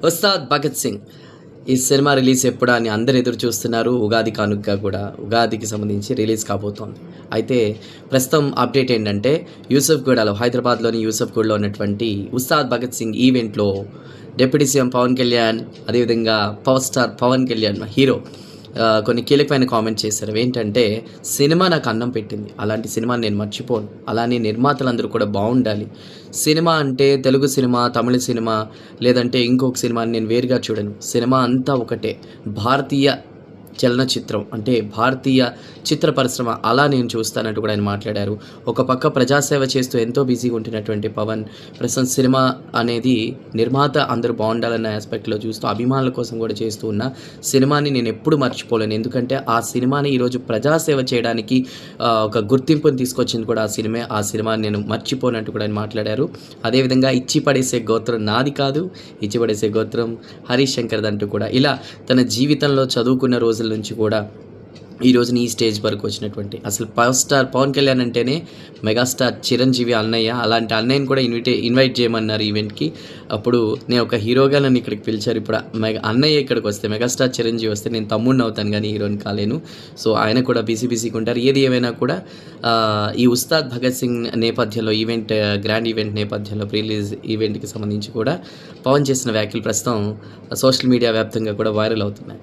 ఉస్తాద్ భగత్ సింగ్ ఈ cinema release ఎప్పుడా అని అందరు ఎదురు చూస్తున్నారు. ఉగాది కానుకగా కూడా ఉగాదికి సంబంధించి రిలీజ్ కాబోతోంది. అయితే ప్రస్తుతం అప్డేట్ ఏంటంటే యూసఫ్గూడలో హైదరాబాద్లోని యూసఫ్గూడలో ఉన్నటువంటి ఉస్తాద్ భగత్ సింగ్ ఈవెంట్లో డిప్యూటీ సీఎం పవన్ కళ్యాణ్, అదేవిధంగా power star Pawan Kalyan hero కొన్ని కీలకమైన కామెంట్ చేశారు. ఏంటంటే సినిమా నాకు అన్నం పెట్టింది, అలాంటి సినిమాని నేను మర్చిపోను, అలానే నిర్మాతలందరూ కూడా బాగుండాలి. సినిమా అంటే తెలుగు సినిమా, తమిళ సినిమా, లేదంటే ఇంకొక సినిమాని నేను వేరుగా చూడను. సినిమా అంతా ఒకటే. భారతీయ చలనచిత్రం అంటే భారతీయ చిత్ర పరిశ్రమ అలా నేను చూస్తానంటూ కూడా ఆయన మాట్లాడారు. ఒక పక్క ప్రజాసేవ చేస్తూ ఎంతో బిజీగా ఉంటున్నటువంటి పవన్ ప్రస్తుతం సినిమా అనేది నిర్మాత అందరూ బాగుండాలన్న ఆస్పెక్ట్లో చూస్తూ అభిమానుల కోసం కూడా చేస్తూ ఉన్న సినిమాని నేను ఎప్పుడు మర్చిపోలేను. ఎందుకంటే ఆ సినిమాని ఈరోజు ప్రజాసేవ చేయడానికి ఒక గుర్తింపుని తీసుకొచ్చింది కూడా ఆ సినిమాని నేను మర్చిపోనంటూ కూడా ఆయన మాట్లాడారు. అదేవిధంగా ఇచ్చి పడేసే గోత్రం నాది కాదు, ఇచ్చి పడేసే గోత్రం హరీష్ శంకర్ది అంటూ కూడా ఇలా తన జీవితంలో చదువుకున్న రోజుల నుంచి కూడా ఈ రోజున ఈ స్టేజ్ వరకు వచ్చినటువంటి అసలు పవర్ స్టార్ పవన్ కళ్యాణ్ అంటేనే మెగాస్టార్ చిరంజీవి అన్నయ్య. అలాంటి అన్నయ్యని కూడా ఇన్వైట్ చేయమన్నారు ఈవెంట్కి. అప్పుడు నేను ఒక హీరోగా నన్ను ఇక్కడికి పిలిచారు. ఇప్పుడు అన్నయ్య ఇక్కడికి వస్తే, మెగాస్టార్ చిరంజీవి వస్తే నేను తమ్ముడిని అవుతాను కానీ హీరోని కాలేను. సో ఆయన కూడా బిజీగా ఉంటారు. ఏది ఏమైనా కూడా ఈ ఉస్తాద్ భగత్ సింగ్ నేపథ్యంలో గ్రాండ్ ఈవెంట్ నేపథ్యంలో రిలీజ్ ఈవెంట్కి సంబంధించి కూడా పవన్ చేసిన వ్యాఖ్యలు ప్రస్తుతం సోషల్ మీడియా వ్యాప్తంగా కూడా వైరల్ అవుతున్నాయి.